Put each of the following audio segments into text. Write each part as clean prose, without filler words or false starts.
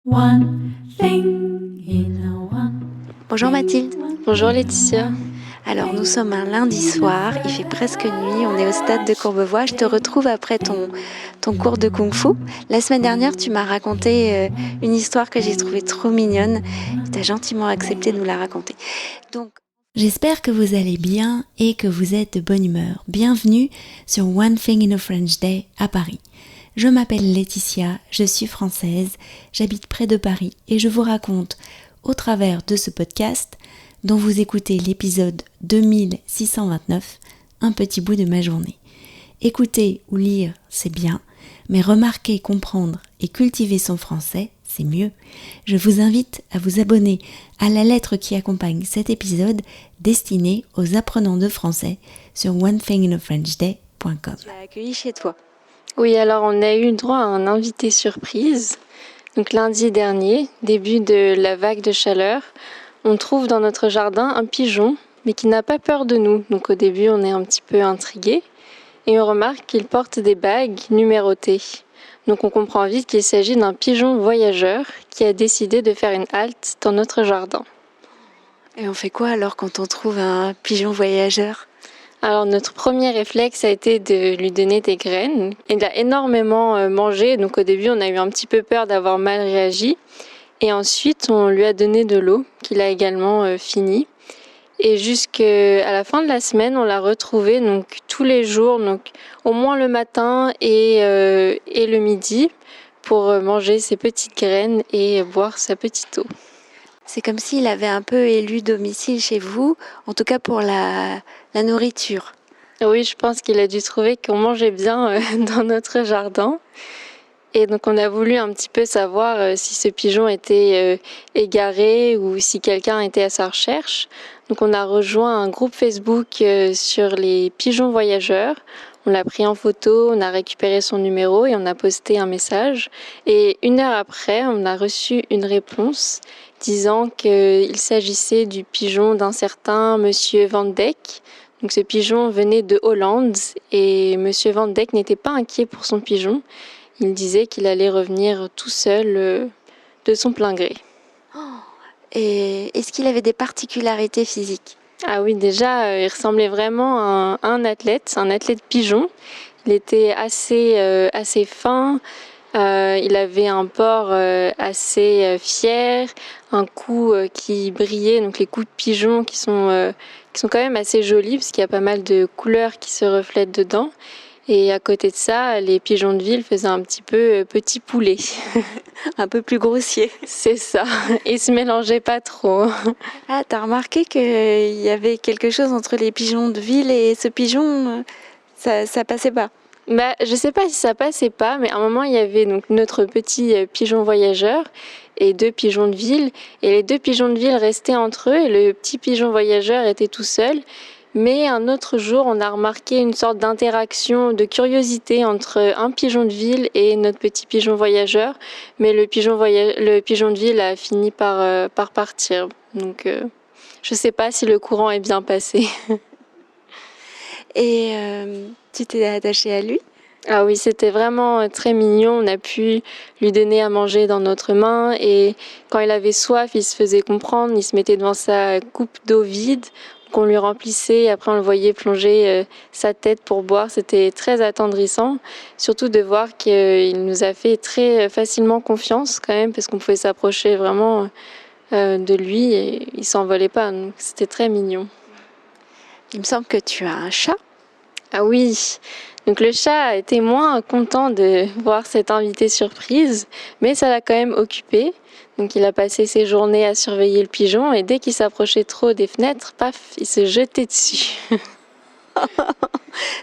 One thing in a one. Bonjour Mathilde. Bonjour Laetitia. Alors nous sommes un lundi soir, il fait presque nuit, on est au stade de Courbevoie. Je te retrouve après ton cours de Kung Fu. La semaine dernière, tu m'as raconté une histoire que j'ai trouvée trop mignonne. Tu as gentiment accepté de nous la raconter. Donc, j'espère que vous allez bien et que vous êtes de bonne humeur. Bienvenue sur One Thing in a French Day à Paris. Je m'appelle Laetitia, je suis française, j'habite près de Paris et je vous raconte au travers de ce podcast dont vous écoutez l'épisode 2629, un petit bout de ma journée. Écouter ou lire, c'est bien, mais remarquer, comprendre et cultiver son français, c'est mieux. Je vous invite à vous abonner à la lettre qui accompagne cet épisode destiné aux apprenants de français sur onethinginafrenchday.com. Tu m'as accueilli chez toi. Oui, alors on a eu droit à un invité surprise. Donc lundi dernier, début de la vague de chaleur, on trouve dans notre jardin un pigeon, mais qui n'a pas peur de nous. Donc au début, on est un petit peu intrigués et on remarque qu'il porte des bagues numérotées. Donc on comprend vite qu'il s'agit d'un pigeon voyageur qui a décidé de faire une halte dans notre jardin. Et on fait quoi alors quand on trouve un pigeon voyageur ? Alors notre premier réflexe a été de lui donner des graines. Il a énormément mangé, donc au début on a eu un petit peu peur d'avoir mal réagi. Et ensuite on lui a donné de l'eau, qu'il a également fini. Et jusqu'à la fin de la semaine, on l'a retrouvé donc tous les jours, donc au moins le matin et le midi, pour manger ses petites graines et boire sa petite eau. C'est comme s'il avait un peu élu domicile chez vous, en tout cas pour la nourriture. Oui, je pense qu'il a dû trouver qu'on mangeait bien dans notre jardin. Et donc on a voulu un petit peu savoir si ce pigeon était égaré ou si quelqu'un était à sa recherche. Donc on a rejoint un groupe Facebook sur les pigeons voyageurs. On l'a pris en photo, on a récupéré son numéro et on a posté un message. Et 1 heure après, on a reçu une réponse disant qu'il s'agissait du pigeon d'un certain Monsieur Van Dijk. Donc ce pigeon venait de Hollande et Monsieur Van Dijk n'était pas inquiet pour son pigeon. Il disait qu'il allait revenir tout seul de son plein gré. Et est-ce qu'il avait des particularités physiques ? Ah oui, déjà, il ressemblait vraiment à un athlète pigeon. Il était assez fin, il avait un port assez fier, un cou qui brillait, donc les coups de pigeon qui sont quand même assez jolis parce qu'il y a pas mal de couleurs qui se reflètent dedans. Et à côté de ça, les pigeons de ville faisaient un petit peu petit poulet. Un peu plus grossier. C'est ça. Ils se mélangeaient pas trop. Ah, t'as remarqué qu'il y avait quelque chose entre les pigeons de ville et ce pigeon, ça passait pas. Je sais pas si ça passait pas, mais à un moment, il y avait donc notre petit pigeon voyageur et 2 pigeons de ville. Et les 2 pigeons de ville restaient entre eux et le petit pigeon voyageur était tout seul. Mais un autre jour, on a remarqué une sorte d'interaction, de curiosité entre un pigeon de ville et notre petit pigeon voyageur. Mais le pigeon de ville a fini par partir. Donc, je sais pas si le courant est bien passé. Et tu t'es attachée à lui ? Ah oui, c'était vraiment très mignon. On a pu lui donner à manger dans notre main et quand il avait soif, il se faisait comprendre. Il se mettait devant sa coupe d'eau vide qu'on lui remplissait. Après, on le voyait plonger sa tête pour boire. C'était très attendrissant, surtout de voir qu'il nous a fait très facilement confiance quand même parce qu'on pouvait s'approcher vraiment de lui et il s'envolait pas. Donc, c'était très mignon. Il me semble que tu as un chat. Ah oui, donc le chat a été moins content de voir cette invitée surprise, mais ça l'a quand même occupé. Donc il a passé ses journées à surveiller le pigeon et dès qu'il s'approchait trop des fenêtres, paf, il se jetait dessus.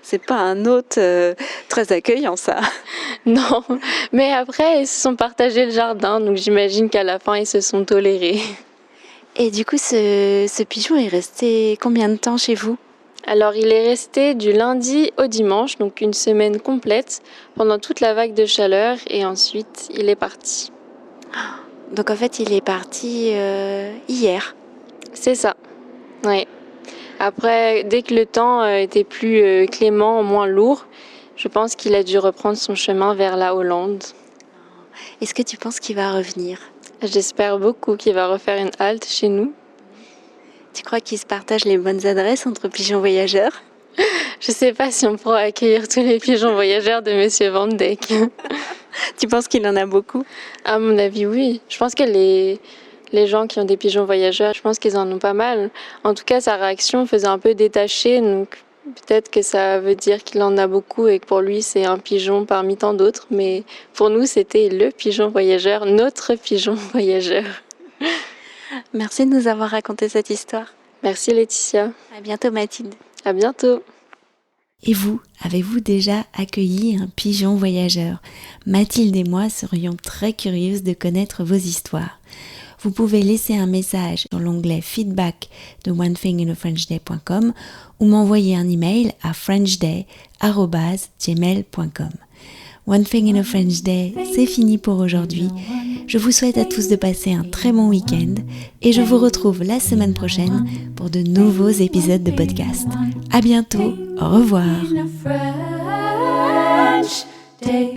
C'est pas un hôte très accueillant, ça. Non, mais après ils se sont partagés le jardin, donc j'imagine qu'à la fin ils se sont tolérés. Et du coup, ce pigeon est resté combien de temps chez vous ? Alors il est resté du lundi au dimanche, donc une semaine complète, pendant toute la vague de chaleur et ensuite il est parti. Donc en fait, il est parti hier. C'est ça, oui. Après, dès que le temps était plus clément, moins lourd, je pense qu'il a dû reprendre son chemin vers la Hollande. Est-ce que tu penses qu'il va revenir ? J'espère beaucoup qu'il va refaire une halte chez nous. Tu crois qu'ils se partagent les bonnes adresses entre pigeons voyageurs ? Je sais pas si on pourra accueillir tous les pigeons voyageurs de Monsieur Van Dijk. Tu penses qu'il en a beaucoup ? À mon avis, oui. Je pense que les gens qui ont des pigeons voyageurs, je pense qu'ils en ont pas mal. En tout cas, sa réaction faisait un peu détachée, donc peut-être que ça veut dire qu'il en a beaucoup et que pour lui, c'est un pigeon parmi tant d'autres. Mais pour nous, c'était le pigeon voyageur, notre pigeon voyageur. Merci de nous avoir raconté cette histoire. Merci Laetitia. À bientôt Mathilde. À bientôt. Et vous, avez-vous déjà accueilli un pigeon voyageur ? Mathilde et moi serions très curieuses de connaître vos histoires. Vous pouvez laisser un message sur l'onglet feedback de onethinginafrenchday.com ou m'envoyer un email à frenchday@gmail.com. One Thing in a French Day, c'est fini pour aujourd'hui. Je vous souhaite à tous de passer un très bon week-end et je vous retrouve la semaine prochaine pour de nouveaux épisodes de podcast. À bientôt, au revoir. French day.